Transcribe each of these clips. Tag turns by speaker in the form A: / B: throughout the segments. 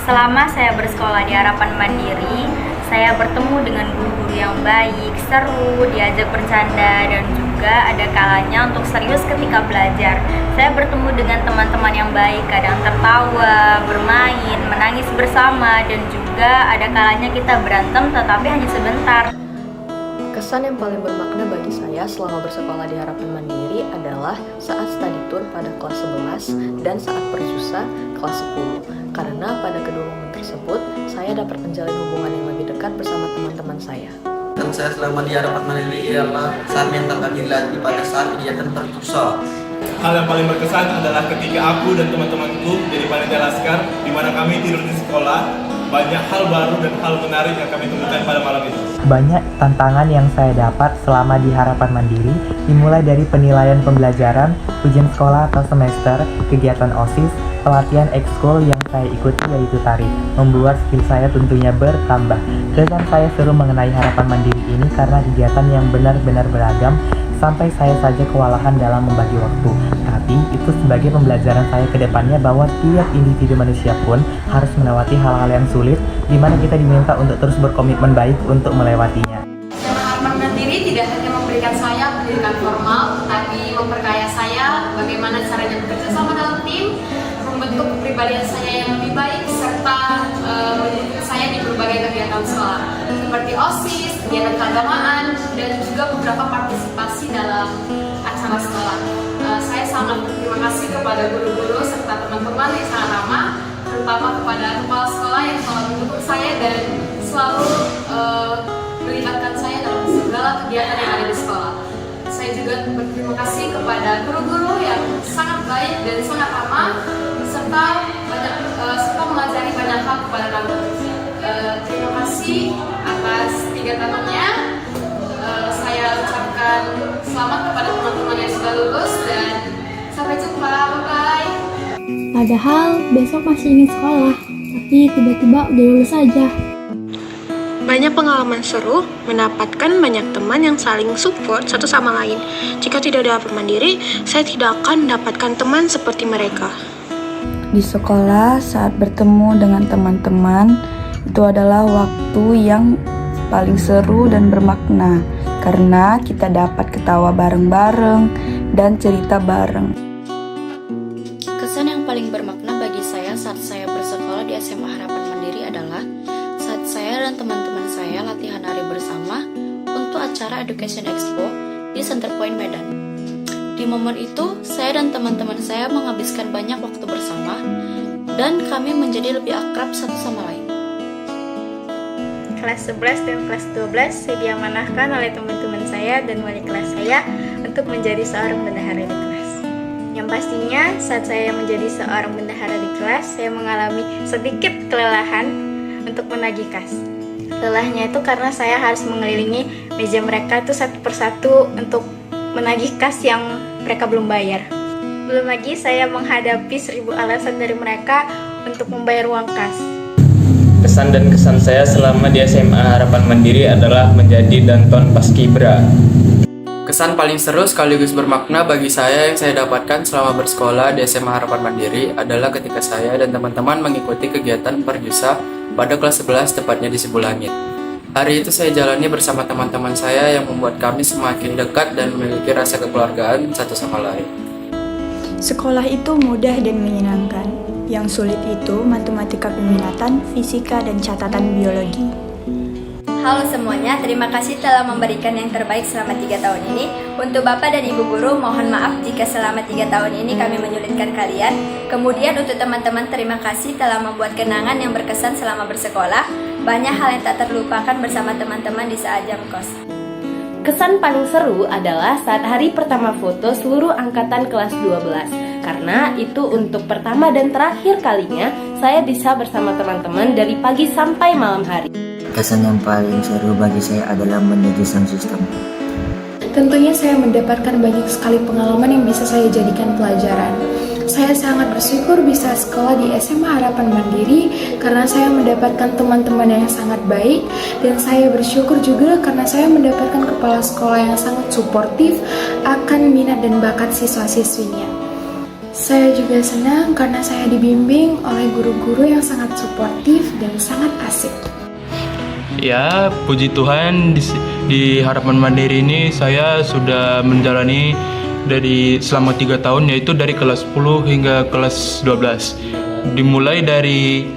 A: Selama saya bersekolah di Harapan Mandiri, saya bertemu dengan guru-guru yang baik, seru, diajak bercanda, dan juga ada kalanya untuk serius ketika belajar. Saya bertemu dengan teman-teman yang baik, kadang tertawa, bermain, menangis bersama, dan juga ada kalanya kita berantem tetapi hanya sebentar.
B: Kesan yang paling bermakna bagi saya selama bersekolah di Harapan Mandiri adalah saat study tour pada kelas 11 dan saat perjusa kelas 10. Karena pada kedua momen tersebut, saya dapat menjalin hubungan yang lebih dekat bersama teman-teman saya.
C: Dan saya selama di Harapan Mandiri ialah saat mental kami dilatih pada saat kegiatan perjusa.
D: Hal yang paling berkesan adalah ketika aku dan teman-temanku jadi panitia laskar, di mana kami tidur di sekolah. Banyak hal baru dan hal menarik yang kami temukan pada malam itu.
E: Banyak tantangan yang saya dapat selama di Harapan Mandiri, dimulai dari penilaian pembelajaran, ujian sekolah atau semester, kegiatan OSIS, pelatihan ekskul yang saya ikuti yaitu tari, membuat skill saya tentunya bertambah. Kesan saya seru mengenai Harapan Mandiri ini karena kegiatan yang benar-benar beragam, sampai saya saja kewalahan dalam membagi waktu. Tapi itu sebagai pembelajaran saya ke depannya bahwa tiap individu manusia pun harus melewati hal-hal yang sulit, di mana kita diminta untuk terus berkomitmen baik untuk melewatinya.
F: Harapan Mandiri tidak hanya memberikan saya pendidikan formal, tapi memperkaya saya bagaimana caranya bekerja sama dalam tim, membentuk kepribadian saya yang lebih baik, serta mendukung saya di berbagai kegiatan sekolah seperti OSIS, kegiatan keagamaan, dan juga beberapa partisipasi dalam acara sekolah. Saya sangat berterima kasih kepada guru-guru serta teman-teman yang sangat ramah, terutama kepada kepala sekolah yang selalu mendukung saya dan selalu melibatkan saya dalam segala kegiatan yang ada di sekolah. Saya juga berterima kasih kepada guru-guru yang sangat baik dan sangat ramah, serta mengajari banyak hal kepada kami. Terima kasih atas 3 tahunnya. Saya ucapkan selamat kepada teman-teman yang sudah lulus dan sampai jumpa, bye-bye.
G: Padahal besok masih ingin sekolah, tapi tiba-tiba udah lulus aja.
H: Banyak pengalaman seru, mendapatkan banyak teman yang saling support satu sama lain. Jika tidak ada Harapan Mandiri, saya tidak akan mendapatkan teman seperti mereka.
I: Di sekolah, saat bertemu dengan teman-teman, itu adalah waktu yang paling seru dan bermakna karena kita dapat ketawa bareng-bareng dan cerita bareng.
B: Kesan yang paling bermakna bagi saya saat saya bersekolah di SMA Harapan Mandiri adalah saat saya dan teman-teman saya latihan nari bersama untuk acara Education Expo di Center Point Medan. Di momen itu, saya dan teman-teman saya menghabiskan banyak waktu bersama dan kami menjadi lebih akrab satu sama lain.
A: Kelas 11 dan kelas 12 saya diamanahkan oleh teman-teman saya dan wali kelas saya untuk menjadi seorang bendahara di kelas. Yang pastinya saat saya menjadi seorang bendahara di kelas, saya mengalami sedikit kelelahan untuk menagih kas. Lelahnya itu karena saya harus mengelilingi meja mereka itu satu persatu untuk menagih kas yang mereka belum bayar. Belum lagi saya menghadapi 1000 alasan dari mereka untuk membayar uang kas.
J: Kesan dan kesan saya selama di SMA Harapan Mandiri adalah menjadi Danton Paskibra.
C: Kesan paling seru sekaligus bermakna bagi saya yang saya dapatkan selama bersekolah di SMA Harapan Mandiri adalah ketika saya dan teman-teman mengikuti kegiatan perjusa pada kelas 11 tepatnya di Sibulangit. Hari itu saya jalani bersama teman-teman saya yang membuat kami semakin dekat dan memiliki rasa kekeluargaan satu sama lain.
I: Sekolah itu mudah dan menyenangkan. Yang sulit itu matematika peminatan, fisika, dan catatan biologi.
A: Halo semuanya, terima kasih telah memberikan yang terbaik selama 3 tahun ini. Untuk Bapak dan Ibu Guru, mohon maaf jika selama 3 tahun ini kami menyulitkan kalian. Kemudian untuk teman-teman, terima kasih telah membuat kenangan yang berkesan selama bersekolah. Banyak hal yang tak terlupakan bersama teman-teman di saat jam kos.
K: Kesan paling seru adalah saat hari pertama foto seluruh angkatan kelas 12. Karena itu untuk pertama dan terakhir kalinya saya bisa bersama teman-teman dari pagi sampai malam hari.
L: Kesan yang paling seru bagi saya adalah menuju sound system.
G: Tentunya saya mendapatkan banyak sekali pengalaman yang bisa saya jadikan pelajaran. Saya sangat bersyukur bisa sekolah di SMA Harapan Mandiri karena saya mendapatkan teman-teman yang sangat baik, dan saya bersyukur juga karena saya mendapatkan kepala sekolah yang sangat suportif akan minat dan bakat siswa-siswinya. Saya juga senang karena saya dibimbing oleh guru-guru yang sangat suportif dan sangat asik.
J: Ya, puji Tuhan di Harapan Mandiri ini saya sudah menjalani dari selama 3 tahun, yaitu dari kelas 10 hingga kelas 12. Dimulai dari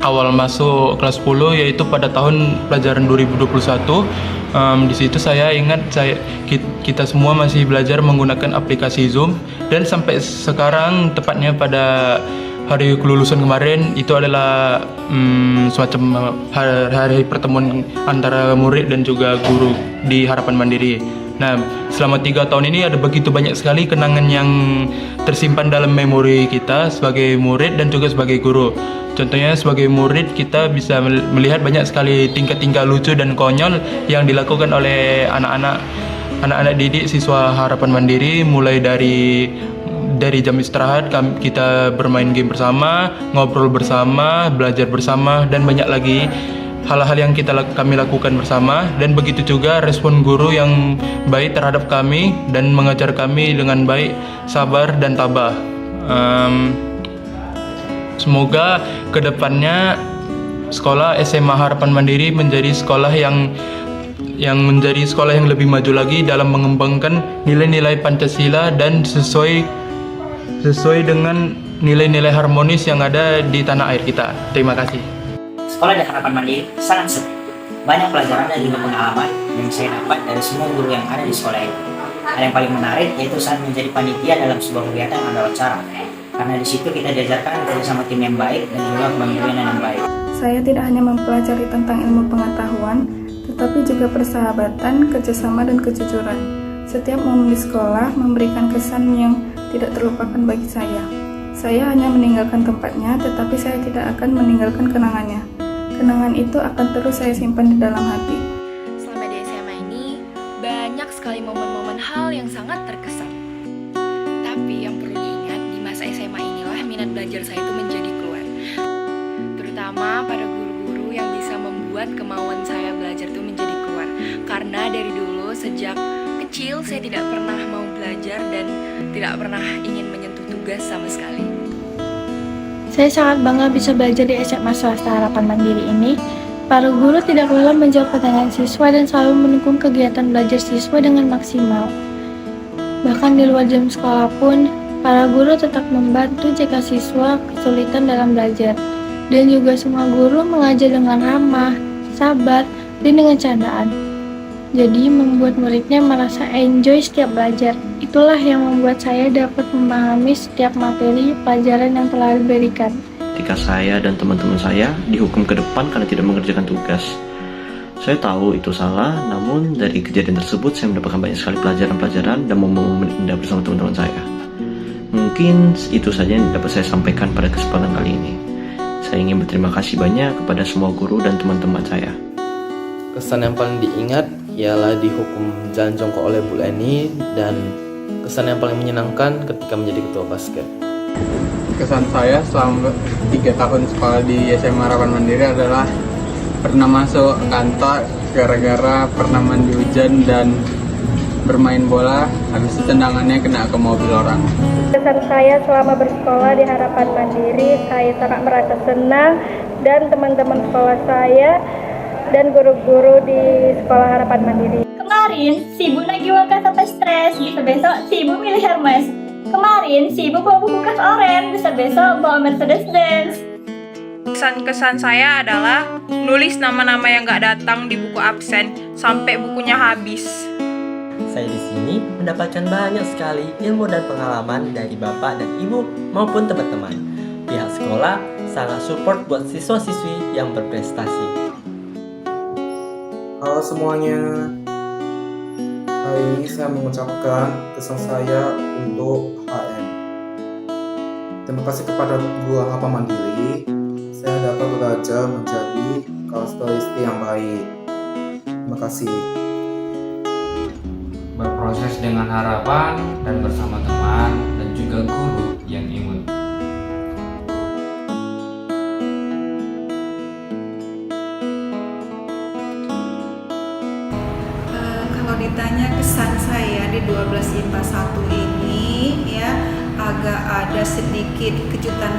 J: awal masuk kelas 10 yaitu pada tahun pelajaran 2021. Di situ saya ingat kita semua masih belajar menggunakan aplikasi Zoom, dan sampai sekarang tepatnya pada hari kelulusan kemarin itu adalah semacam hari pertemuan antara murid dan juga guru di Harapan Mandiri. Nah, selama 3 tahun ini ada begitu banyak sekali kenangan yang tersimpan dalam memori kita sebagai murid dan juga sebagai guru. Contohnya sebagai murid kita bisa melihat banyak sekali tingkah-tingkah lucu dan konyol yang dilakukan oleh anak-anak didik siswa Harapan Mandiri, mulai dari jam istirahat kita bermain game bersama, ngobrol bersama, belajar bersama, dan banyak lagi hal-hal yang kami lakukan bersama. Dan begitu juga respon guru yang baik terhadap kami dan mengajar kami dengan baik, sabar, dan tabah. Semoga kedepannya sekolah SMA Harapan Mandiri menjadi sekolah yang menjadi sekolah yang lebih maju lagi dalam mengembangkan nilai-nilai Pancasila dan sesuai dengan nilai-nilai harmonis yang ada di tanah air kita. Terima kasih.
M: Sekolah di Harapan Mandiri sangat seru. Banyak pelajaran dan juga pengalaman yang saya dapat dari semua guru yang ada di sekolah ini. Hal yang paling menarik yaitu saat menjadi panitia dalam sebuah kegiatan atau acara. Karena di situ kita diajarkan bersama tim yang baik dan juga kepemimpinan yang baik.
N: Saya tidak hanya mempelajari tentang ilmu pengetahuan, tetapi juga persahabatan, kerjasama, dan kejujuran. Setiap momen di sekolah memberikan kesan yang tidak terlupakan bagi saya. Saya hanya meninggalkan tempatnya, tetapi saya tidak akan meninggalkan kenangannya. Kenangan itu akan terus saya simpan di dalam hati.
A: Selama di SMA ini, banyak sekali momen-momen hal yang sangat terkesan. Tapi yang perlu diingat, di masa SMA inilah minat belajar saya itu menjadi keluar. Terutama pada guru-guru yang bisa membuat kemauan saya belajar itu menjadi keluar. Karena dari dulu, sejak kecil, saya tidak pernah mau belajar dan tidak pernah ingin menyentuh tugas sama sekali.
N: Saya sangat bangga bisa belajar di SMA Swasta Harapan Mandiri ini. Para guru tidak lelah menjawab pertanyaan siswa dan selalu mendukung kegiatan belajar siswa dengan maksimal. Bahkan di luar jam sekolah pun, para guru tetap membantu jika siswa kesulitan dalam belajar. Dan juga semua guru mengajar dengan ramah, sabar, dan dengan candaan. Jadi membuat muridnya merasa enjoy setiap belajar. Itulah yang membuat saya dapat memahami setiap materi pelajaran yang telah diberikan.
O: Ketika saya dan teman-teman saya dihukum ke depan karena tidak mengerjakan tugas. Saya tahu itu salah, namun dari kejadian tersebut saya mendapatkan banyak sekali pelajaran-pelajaran dan momen-momen indah bersama teman-teman saya. Mungkin itu saja yang dapat saya sampaikan pada kesempatan kali ini. Saya ingin berterima kasih banyak kepada semua guru dan teman-teman saya.
C: Kesan yang paling diingat ialah dihukum jalan jongkok oleh Bu Leni, dan kesan yang paling menyenangkan ketika menjadi ketua basket.
P: Kesan saya selama 3 tahun sekolah di SMA Harapan Mandiri adalah pernah masuk kantor gara-gara pernah mandi hujan dan bermain bola, habis itu tendangannya kena ke mobil orang.
N: Kesan saya selama bersekolah di Harapan Mandiri, saya sangat merasa senang, dan teman-teman sekolah saya dan guru-guru di sekolah Harapan Mandiri.
Q: Kemarin si Ibu nagih wakas sampai stres, besok si Ibu milih Hermes. Kemarin si Ibu bawa buku kas oren, besok bawa Mercedes Benz.
R: Kesan-kesan saya adalah nulis nama-nama yang gak datang di buku absen sampai bukunya habis.
S: Saya di sini mendapatkan banyak sekali ilmu dan pengalaman dari Bapak dan Ibu maupun teman-teman. Pihak sekolah sangat support buat siswa-siswi yang berprestasi.
T: Halo semuanya, hari ini saya mengucapkan kesan saya untuk HM. Terima kasih kepada Guru Harapan Mandiri, saya dapat belajar menjadi karakteristik yang baik. Terima kasih.
U: Berproses dengan harapan dan bersama teman dan juga guru yang imut.
V: Kalau ditanya kesan saya di 12 IPA 1 ini, ya
D: agak ada sedikit kejutan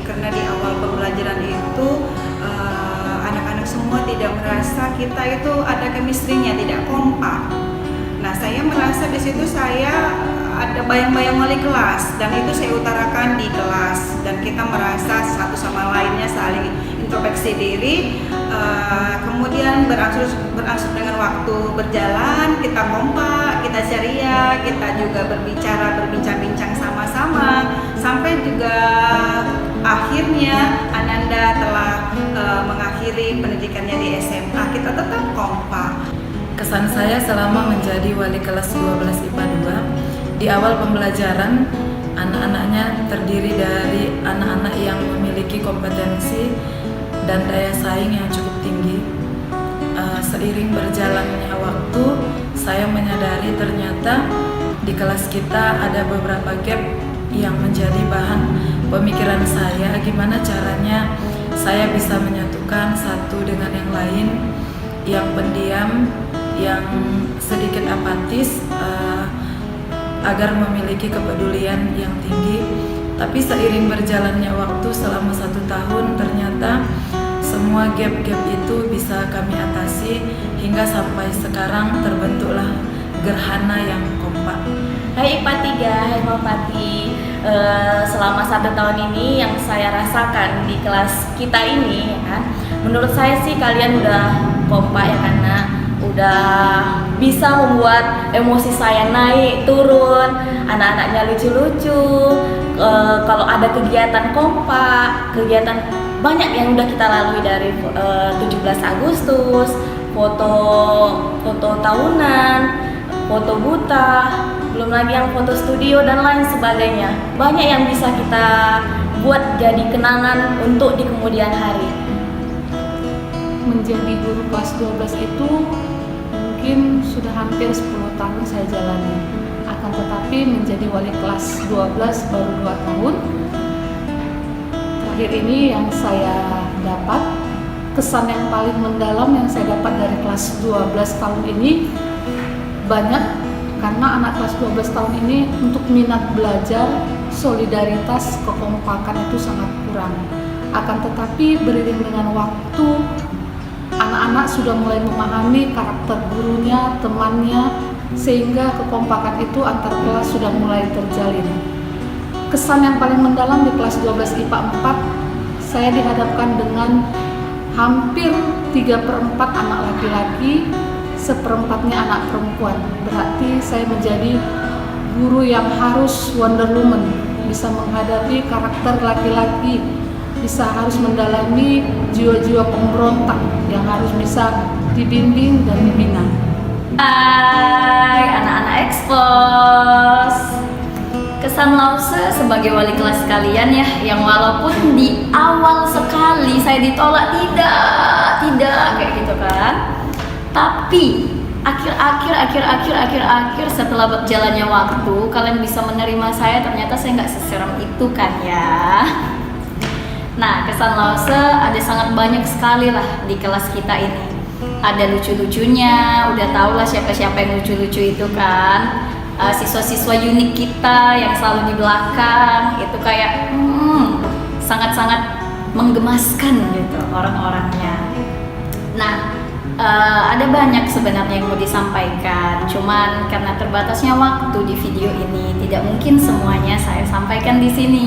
D: karena di awal pembelajaran itu anak-anak semua tidak merasa kita itu ada chemistry-nya, tidak kompak. Nah, saya merasa di situ saya ada bayang-bayang wali kelas dan itu saya utarakan di kelas dan kita merasa satu sama lainnya saling introspeksi diri. Kemudian berangsur dengan waktu berjalan, kita kompak, kita ceria, kita juga berbincang-bincang sama-sama sampai juga akhirnya Ananda telah mengakhiri pendidikannya di SMA. Kita tetap kompak.
I: Kesan saya selama menjadi wali kelas 12 IPA 2, di awal pembelajaran anak-anaknya terdiri dari anak-anak yang memiliki kompetensi dan daya saing yang cukup tinggi. Seiring berjalannya waktu, saya menyadari ternyata di kelas kita ada beberapa gap yang menjadi bahan pemikiran saya, gimana caranya saya bisa menyatukan satu dengan yang lain, yang pendiam, yang sedikit apatis, agar memiliki kepedulian yang tinggi. Tapi seiring berjalannya waktu selama 1 tahun, ternyata semua gap-gap itu bisa kami atasi hingga sampai sekarang terbentuklah gerhana yang kompak.
K: Hai IPA 3, hai Malpati. Selama 1 tahun ini yang saya rasakan di kelas kita ini, ya kan, menurut saya sih kalian udah kompak ya, karena udah bisa membuat emosi saya naik turun, anak-anaknya lucu-lucu. Kalau ada kegiatan kompak, kegiatan banyak yang udah kita lalui dari 17 Agustus, foto tahunan, foto buta, belum lagi yang foto studio dan lain sebagainya. Banyak yang bisa kita buat jadi kenangan untuk di kemudian hari.
V: Menjadi guru kelas 12 itu mungkin sudah hampir 10 tahun saya jalani. Akan tetapi menjadi wali kelas 12 baru 2 tahun. Terakhir ini yang saya dapat, kesan yang paling mendalam yang saya dapat dari kelas 12 tahun ini banyak, karena anak kelas 12 tahun ini untuk minat belajar, solidaritas, kekompakan itu sangat kurang. Akan tetapi beriring dengan waktu, anak-anak sudah mulai memahami karakter gurunya, temannya, sehingga kekompakan itu antar kelas sudah mulai terjalin. Kesan yang paling mendalam di kelas 12 IPA 4, saya dihadapkan dengan hampir 3/4 anak laki-laki, 1/4-nya anak perempuan. Berarti saya menjadi guru yang harus Wonder Woman, bisa menghadapi karakter laki-laki, harus mendalami jiwa-jiwa pemberontak yang harus bisa dibimbing dan dibina.
K: Hai anak-anak Expos. Kesan Lause sebagai wali kelas kalian ya, yang walaupun di awal sekali saya ditolak tidak kayak gitu kan, tapi akhir setelah berjalannya waktu kalian bisa menerima saya, ternyata saya nggak seseram itu kan ya. Nah, kesan Lause ada sangat banyak sekali lah di kelas kita ini. Ada lucu-lucunya, udah tau lah siapa-siapa yang lucu-lucu itu kan. Siswa-siswa unik kita yang selalu di belakang, itu kayak sangat-sangat menggemaskan gitu orang-orangnya. Nah, ada banyak sebenarnya yang mau disampaikan, cuman karena terbatasnya waktu di video ini tidak mungkin semuanya saya sampaikan di sini.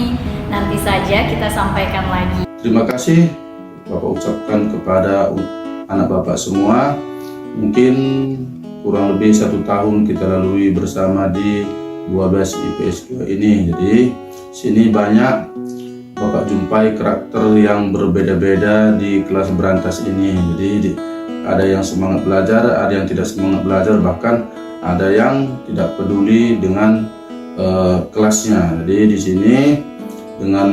K: Nanti saja kita sampaikan lagi.
W: Terima kasih Bapak ucapkan kepada anak Bapak semua. Mungkin kurang lebih 1 tahun kita lalui bersama di 12 IPS 2 ini. Jadi sini banyak Bapak jumpai karakter yang berbeda-beda di kelas berantas ini. Jadi ada yang semangat belajar, ada yang tidak semangat belajar, bahkan ada yang tidak peduli dengan kelasnya. Jadi di sini dengan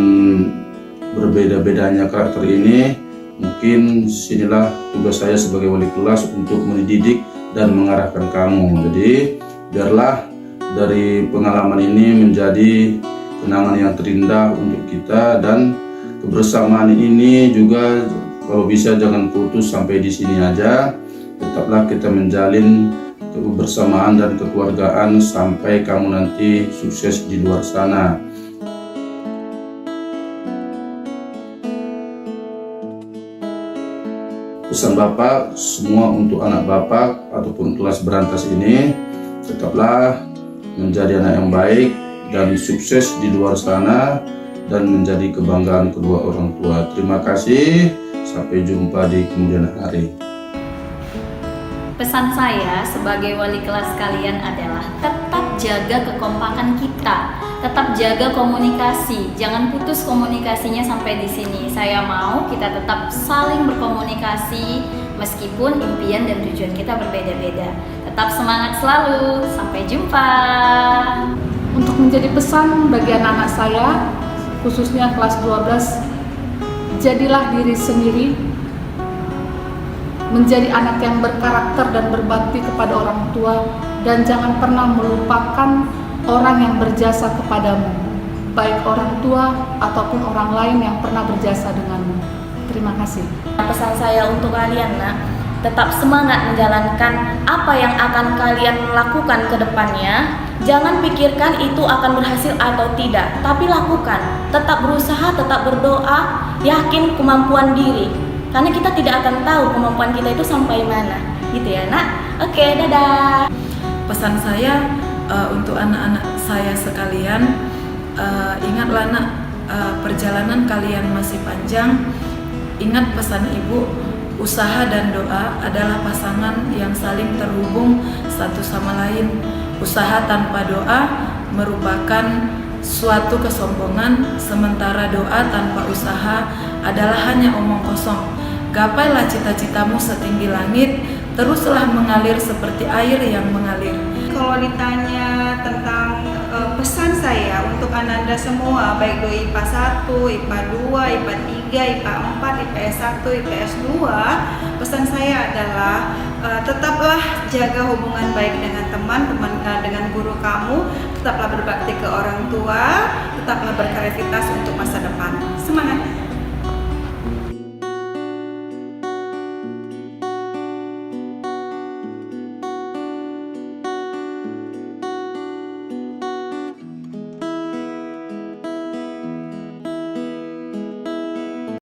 W: berbeda-bedanya karakter ini, mungkin sinilah tugas saya sebagai wali kelas untuk mendidik dan mengarahkan kamu. Jadi biarlah dari pengalaman ini menjadi kenangan yang terindah untuk kita, dan kebersamaan ini juga kalau bisa jangan putus sampai di sini aja. Tetaplah kita menjalin kebersamaan dan kekeluargaan sampai kamu nanti sukses di luar sana. Pesan Bapak semua untuk anak Bapak ataupun kelas berantas ini, tetaplah menjadi anak yang baik dan sukses di luar sana dan menjadi kebanggaan kedua orang tua. Terima kasih, sampai jumpa di kemudian hari.
E: Pesan saya sebagai wali kelas kalian adalah tetap jaga kekompakan kita, tetap jaga komunikasi, jangan putus komunikasinya sampai di sini. Saya mau kita tetap saling berkomunikasi meskipun impian dan tujuan kita berbeda-beda. Tetap semangat selalu, sampai jumpa.
V: Untuk menjadi pesan bagi anak-anak saya, khususnya kelas 12, jadilah diri sendiri, menjadi anak yang berkarakter dan berbakti kepada orang tua, dan jangan pernah melupakan orang yang berjasa kepadamu, baik orang tua ataupun orang lain yang pernah berjasa denganmu. Terima kasih.
K: Pesan saya untuk kalian, nak, tetap semangat menjalankan apa yang akan kalian lakukan ke depannya. Jangan pikirkan itu akan berhasil atau tidak, tapi lakukan. Tetap berusaha, tetap berdoa, yakin kemampuan diri. Karena kita tidak akan tahu kemampuan kita itu sampai mana, gitu ya, nak. Oke, dadah.
F: Pesan saya untuk anak-anak saya sekalian, ingatlah nak, perjalanan kalian masih panjang. Ingat pesan ibu, usaha dan doa adalah pasangan yang saling terhubung satu sama lain. Usaha tanpa doa merupakan suatu kesombongan, sementara doa tanpa usaha adalah hanya omong kosong. Gapailah cita-citamu setinggi langit, teruslah mengalir seperti air yang mengalir.
D: Kalau ditanya tentang pesan saya untuk Ananda semua, baik doi IPA 1, IPA 2, IPA 3, IPA 4, IPS 1, IPS 2, pesan saya adalah tetaplah jaga hubungan baik dengan teman-teman, dengan guru kamu, tetaplah berbakti ke orang tua, tetaplah berkreativitas untuk masa depan. Semangat!